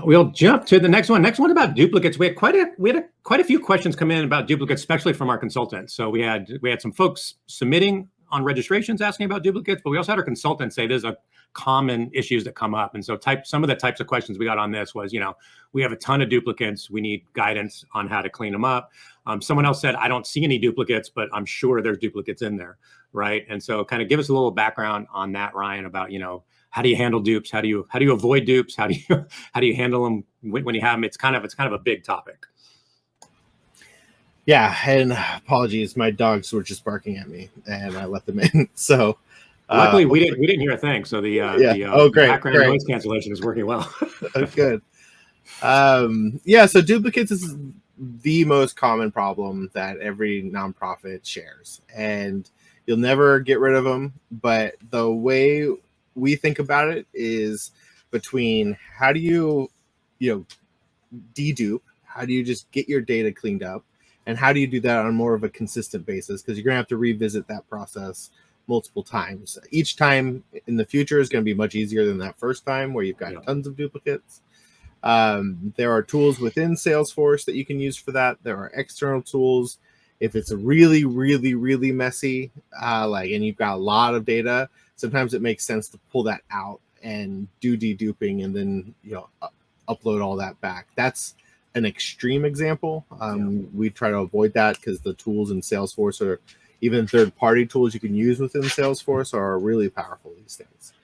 We'll jump to the next one. Next one about duplicates. We had quite a few questions come in about duplicates, especially from our consultants. So we had some folks submitting on registrations asking about duplicates, but we also had our consultants say there's a common issues that come up. And so some of the types of questions we got on this was, we have a ton of duplicates. We need guidance on how to clean them up. Someone else said, I don't see any duplicates, but I'm sure there's duplicates in there, right? And so kind of give us a little background on that, Ryan, about, how do you handle dupes? How do you avoid dupes? How do you handle them when you have them? It's kind of a big topic. Yeah, and apologies, my dogs were just barking at me, and I let them in. So luckily, we didn't hear a thing. So the background noise cancellation is working well. Good. So duplicates is the most common problem that every nonprofit shares, and you'll never get rid of them. But the way we think about it is between how do you dedupe, how do you just get your data cleaned up, and how do you do that on more of a consistent basis, because you're going to have to revisit that process multiple times. Each time in the future is going to be much easier than that first time where you've got tons of duplicates. There are tools within Salesforce that you can use for that. There are external tools. If it's a really, really, really messy, and you've got a lot of data, sometimes it makes sense to pull that out and do deduping and then upload all that back. That's an extreme example. We try to avoid that because the tools in Salesforce, or even third-party tools you can use within Salesforce, are really powerful these days.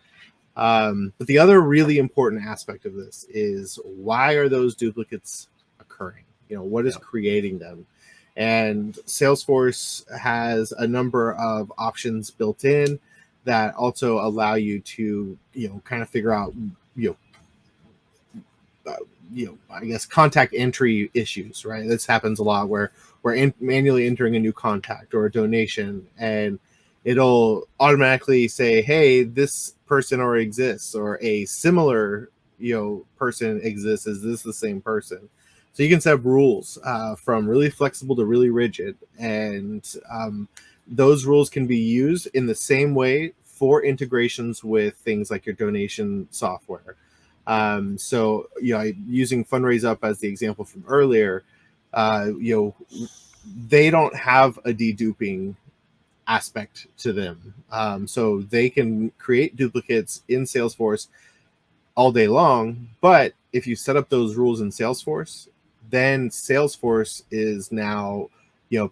But the other really important aspect of this is, why are those duplicates occurring? What is creating them? And Salesforce has a number of options built in that also allow you to, kind of figure out, I guess contact entry issues, right? This happens a lot where we're manually entering a new contact or a donation, and it'll automatically say, hey, this person already exists, or a similar, person exists. Is this the same person? So you can set up rules from really flexible to really rigid, and those rules can be used in the same way for integrations with things like your donation software. So using FundraiseUp as the example from earlier, they don't have a deduping aspect to them, so they can create duplicates in Salesforce all day long. But if you set up those rules in Salesforce, then Salesforce is now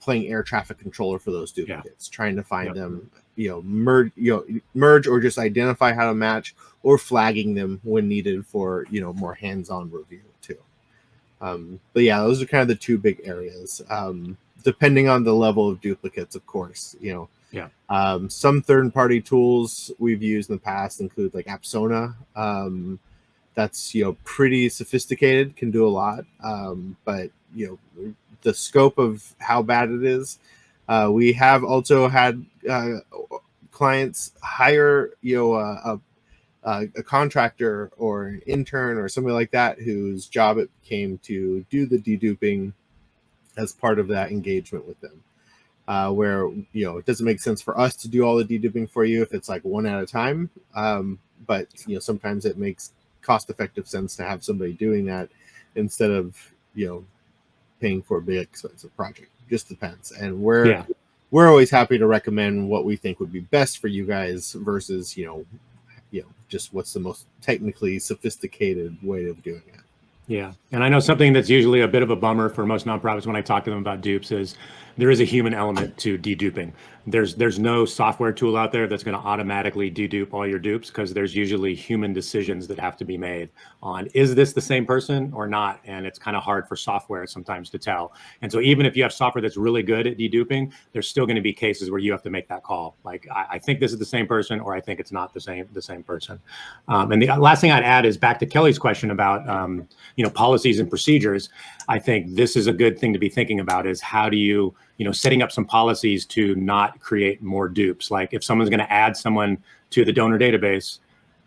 playing air traffic controller for those duplicates, trying to find them, merge or just identify how to match, or flagging them when needed for more hands-on review too. But yeah, those are kind of the two big areas, depending on the level of duplicates, of course. Some third-party tools we've used in the past include like Apsona. That's pretty sophisticated, can do a lot, but the scope of how bad it is, we have also had clients hire a contractor or an intern or something like that, whose job it became to do the deduping as part of that engagement with them, where it doesn't make sense for us to do all the deduping for you if it's like one at a time, but sometimes it makes cost-effective sense to have somebody doing that instead of paying for a big expensive project. Just depends, and we're always happy to recommend what we think would be best for you guys versus just what's the most technically sophisticated way of doing it. Yeah, and I know something that's usually a bit of a bummer for most nonprofits when I talk to them about dupes is there is a human element to deduping. There's no software tool out there that's going to automatically dedupe all your dupes, because there's usually human decisions that have to be made on, is this the same person or not? And it's kind of hard for software sometimes to tell. And so even if you have software that's really good at deduping, there's still going to be cases where you have to make that call. Like, I think this is the same person, or I think it's not the same person. And the last thing I'd add is back to Kelly's question about policies and procedures. I think this is a good thing to be thinking about, is how do you, setting up some policies to not create more dupes. Like if someone's going to add someone to the donor database,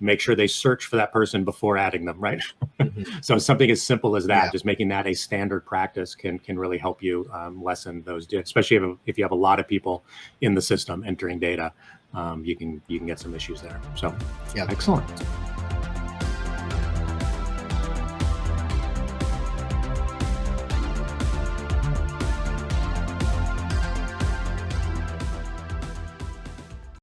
make sure they search for that person before adding them, right? Mhm. So something as simple as that, Yeah. just making that a standard practice can really help you lessen those, especially if you have a lot of people in the system entering data. You can get some issues there. So, Yeah. excellent.